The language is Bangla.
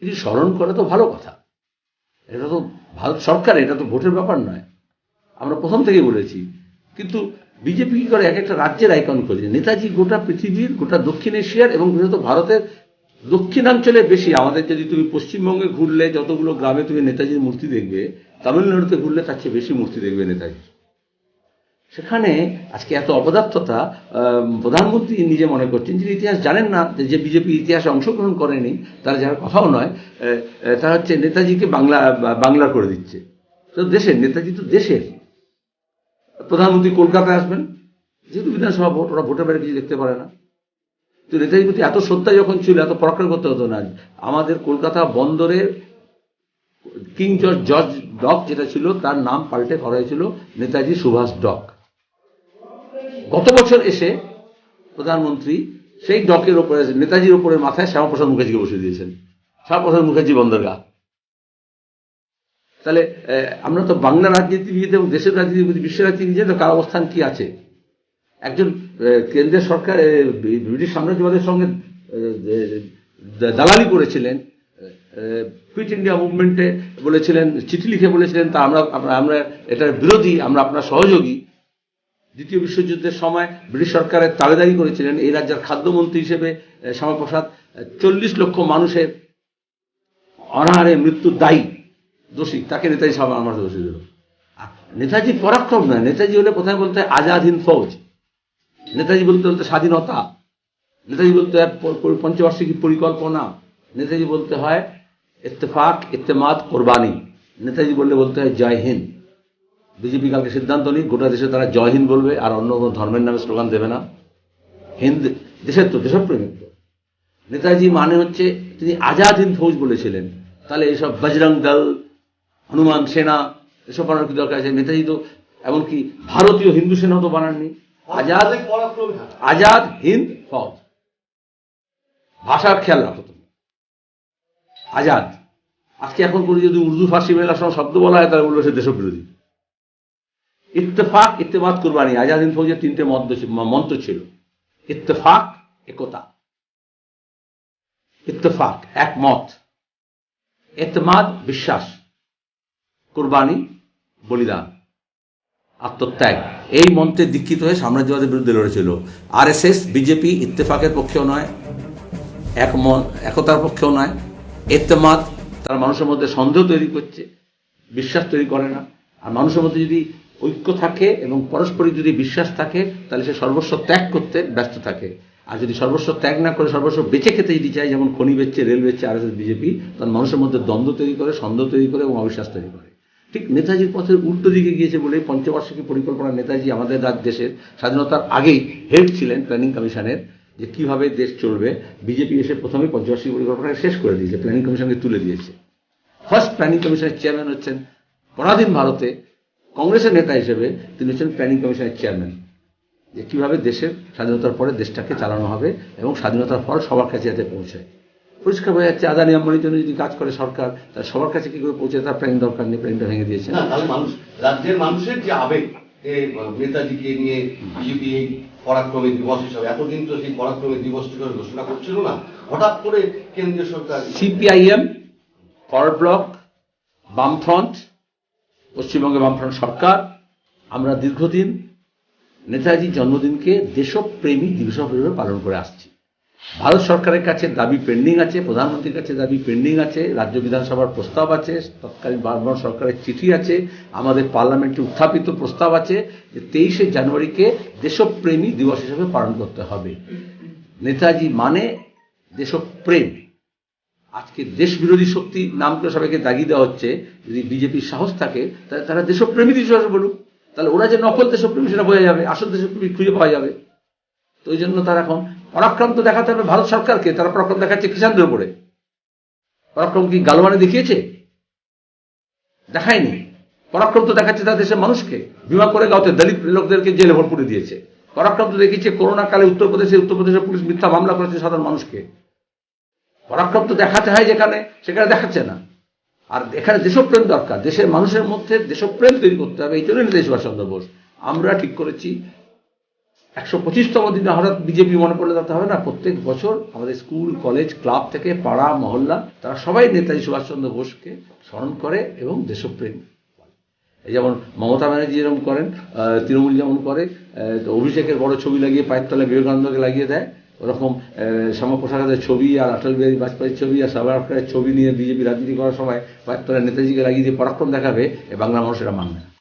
এটি স্মরণ করা তো ভালো কথা। এটা তো ভারত সরকার, এটা তো ভোটের ব্যাপার নয়, আমরা প্রথম থেকে বলেছি। কিন্তু বিজেপি কি করে, এক একটা রাজ্যের আইকন খোঁজে। নেতাজি গোটা পৃথিবীর, গোটা দক্ষিণ এশিয়ার এবং বিশেষত ভারতের দক্ষিণাঞ্চলে বেশি। আমাদের যদি তুমি পশ্চিমবঙ্গে ঘুরলে যতগুলো গ্রামে তুমি নেতাজির মূর্তি দেখবে, তামিলনাড়ুতে ঘুরলে তার চেয়ে বেশি মূর্তি দেখবে নেতাজি। সেখানে আজকে এত অপদার্থতা। প্রধানমন্ত্রী নিজে মনে করছেন যে ইতিহাস জানেন না, যে বিজেপি ইতিহাসে অংশগ্রহণ করেনি, তারা যারা কথাও নয়, তারা হচ্ছে নেতাজিকে বাংলা করে দিচ্ছে। তো দেশের নেতাজি তো দেশের। প্রধানমন্ত্রী কলকাতায় আসবেন, যেহেতু বিধানসভা ভোট, ওরা ভোটের বাইরে কিছু দেখতে পারে না। তো নেতাজির প্রতি এত শ্রদ্ধা যখন ছিল, এত পরাক্রম করতে হতো না। আমাদের কলকাতা বন্দরের কিং জর্জ ডক যেটা ছিল, তার নাম পাল্টে করা হয়েছিল নেতাজি সুভাষ ডক। গত বছর এসে প্রধানমন্ত্রী সেই ডকের ওপরে, নেতাজির ওপরে মাথায় শ্যামাপ্রসাদ মুখার্জিকে বসে দিয়েছেন। শ্যামাপ্রসাদ মুখার্জি বন্দরগাহ। তাহলে আমরা তো বাংলা রাজনীতিবিদ এবং দেশের রাজনীতিবিদ, বিশ্বের রাজনীতিবিদ, কার অবস্থান কি আছে? একজন কেন্দ্রের সরকার ব্রিটিশ সাম্রাজ্যবাদের সঙ্গে দালালি করেছিলেন, কুইট ইন্ডিয়া মুভমেন্টে বলেছিলেন, চিঠি লিখে বলেছিলেন তা আমরা এটার বিরোধী, আমরা আপনার সহযোগী। দ্বিতীয় বিশ্বযুদ্ধের সময় ব্রিটিশ সরকারের তাবেদারি করেছিলেন। এই রাজ্যের খাদ্যমন্ত্রী হিসেবে শ্যামাপ্রসাদ 40 লক্ষ মানুষের অনাহারে মৃত্যুর দায়ী দোষী, তাকে নেতাজি সাহেব আমার দোষী দিল। নেতাজি পরাক্রম নয়, নেতাজি হলে কোথায় বলতে হয় আজাদ হিন্দ ফৌজ, নেতাজি বলতে বলতে স্বাধীনতা, নেতাজি বলতে হয় পঞ্চবার্ষিকী পরিকল্পনা, নেতাজি বলতে হয় ইত্তেফাক, ইত্তেমাদ, কোরবানি। নেতাজি বলতে হয় জয় হিন্দ। বিজেপি কালকে সিদ্ধান্ত নিই, গোটা দেশে তারা জয় হিন্দ বলবে, আর অন্য কোনো ধর্মের নামে স্লোগান দেবে না। হিন্দ দেশের তো, দেশপ্রেমিক তো। নেতাজি মানে হচ্ছে, তিনি আজাদ হিন্দ ফৌজ বলেছিলেন। তাহলে এসব বজরং দল, হনুমান সেনা, এসব বানানোর কি দরকার আছে? নেতাজি তো এমনকি ভারতীয় হিন্দু সেনাও তো বানাননি। আজাদ হিন্দ ফৌজ। ভাষার খেয়াল রাখো তুমি, আজাদ। আজকে এখন করে যদি উর্দু ফার্সি মেলা সব শব্দ বলা হয়, তাহলে বললো সে দেশবিরোধী। ইত্তেফাক, ইত্তেমাদ, কুরবানি, আজাদ হিন্দ ফৌজের 3টে মন্ত্র ছিল। ইত্তেফাক একতা, ইত্তেফাক একমত, ইত্তেমাদ বিশ্বাস, কুরবানি বলিদান, আত্মত্যাগ। এই মন্ত্রে দীক্ষিত হয়ে সাম্রাজ্যবাদের বিরুদ্ধে লড়েছিল। আরএসএস, বিজেপি ইত্তেফাকের পক্ষেও নয়, একতার পক্ষেও নয়। ইত্তেমাদ, তারা মানুষের মধ্যে সন্দেহ তৈরি করছে, বিশ্বাস তৈরি করে না। আর মানুষের মধ্যে যদি ঐক্য থাকে এবং পারস্পরিক যদি বিশ্বাস থাকে, তাহলে সে সর্বস্ব ত্যাগ করতে ব্যস্ত থাকে। আর যদি সর্বস্ব ত্যাগ না করে সর্বস্ব বেঁচে খেতে যদি চায়, যেমন খনি বেচছে, রেল বেচছে আরএসএস বিজেপি, তখন মানুষের মধ্যে দ্বন্দ্ব তৈরি করে, সন্দেহ তৈরি করে এবং অবিশ্বাস তৈরি করে। ঠিক নেতাজির পথের উল্টো দিকে গিয়েছে বলে পঞ্চবার্ষিকী পরিকল্পনা, নেতাজি আমাদের দেশের স্বাধীনতার আগেই হেড ছিলেন প্ল্যানিং কমিশনের, যে কিভাবে দেশ চলবে। বিজেপি এসে প্রথমেই পঞ্চবার্ষিকী পরিকল্পনা শেষ করে দিয়েছে, প্ল্যানিং কমিশনকে তুলে দিয়েছে। ফার্স্ট প্ল্যানিং কমিশনের চেয়ারম্যান হচ্ছেন পরাধীন ভারতে কংগ্রেসের নেতা হিসেবে, তিনি হচ্ছেন প্ল্যানিং কমিশনের চেয়ারম্যান, যে কিভাবে দেশের স্বাধীনতার পরে দেশটাকে চালানো হবে এবং স্বাধীনতার ফল সবার কাছে যাতে পৌঁছায়। পরিষ্কার হয়ে যাচ্ছে, আদানি আম্বানির জন্য যদি কাজ করে সরকার, তার সবার কাছে কি করে পৌঁছে, তার প্ল্যানিং দরকার নেই, প্ল্যানিংটা ভেঙে দিয়েছে। রাজ্যের মানুষের যে আবেগ, নেতাজিকে নিয়ে বিজেপি এই পরাক্রমী দিবস হিসাবে, এতদিন তো সেই পরাক্রমী দিবস ঘোষণা করছিল না, হঠাৎ করে কেন্দ্রীয় সরকার, সিপিআইএম, ফরওয়ার্ড ব্লক, বামফ্রন্ট, পশ্চিমবঙ্গে বামফ্রন্ট সরকার, আমরা দীর্ঘদিন নেতাজির জন্মদিনকে দেশপ্রেমী দিবস হিসেবে পালন করে আসছি। ভারত সরকারের কাছে দাবি পেন্ডিং আছে, প্রধানমন্ত্রীর কাছে দাবি পেন্ডিং আছে, রাজ্য বিধানসভার প্রস্তাব আছে, তৎকালীন বর্তমান সরকারের চিঠি আছে, আমাদের পার্লামেন্টে উত্থাপিত প্রস্তাব আছে যে 23শে জানুয়ারিকে দেশপ্রেমী দিবস হিসেবে পালন করতে হবে। নেতাজি মানে দেশপ্রেম। আজকে দেশ বিরোধী শক্তি নাম করে সবাইকে দাগিয়ে দেওয়া হচ্ছে। যদি বিজেপির সাহস থাকে, তাহলে তারা দেশপ্রেমী দিবস বলুক, তাহলে ওরা যে নকল দেশপ্রেমী সেটা বোঝা যাবে, আসল দেশপ্রেমী খুঁজে পাওয়া যাবে। তো ওই জন্য তারা এখন পরাক্রম তো দেখাতে হবে ভারত সরকারকে, তারা পরাক্রম দেখাচ্ছে কিষানদের উপরে। পরাক্রম কি গালওয়ানে দেখিয়েছে? দেখায়নি। পরাক্রম তো দেখাচ্ছে তার দেশের মানুষকে। বিমা করে গাঁওতে দলিত লোকদেরকে জেলে ভরপুরে দিয়েছে। পরাক্রম তো দেখিয়েছে করোনা কালে উত্তরপ্রদেশের পুলিশ মিথ্যা মামলা করেছে সাধারণ মানুষকে। পরাক্রম তো দেখাতে হয় যেখানে, সেখানে দেখাচ্ছে না। আর এখানে দেশপ্রেম দরকার, দেশের মানুষের মধ্যে দেশপ্রেম তৈরি করতে হবে। এই জন্য নেতাজি সুভাষচন্দ্র বোস আমরা ঠিক করেছি 125তম দিনে হঠাৎ বিজেপি মনে করলে তাতে হবে না। প্রত্যেক বছর আমাদের স্কুল, কলেজ, ক্লাব থেকে পাড়া, মহল্লা, তারা সবাই নেতাজি সুভাষচন্দ্র বোসকে স্মরণ করে এবং দেশপ্রেম। এই যেমন মমতা ব্যানার্জি যেরকম করেন, তৃণমূল যেমন করে, অভিষেকের বড় ছবি লাগিয়ে পায়ের তলায় বিবেকানন্দকে লাগিয়ে দেয়, ওরকম শ্যামাপ্রসাদের ছবি আর অটল বিহারী বাজপেয়ীর ছবি আর সাভারকরের ছবি নিয়ে বিজেপি রাজনীতি করার সময় পায়ের তলায় নেতাজিকে লাগিয়ে দিয়ে পরাক্রম দেখাবে, বাংলার মানুষ এটা মানবে না।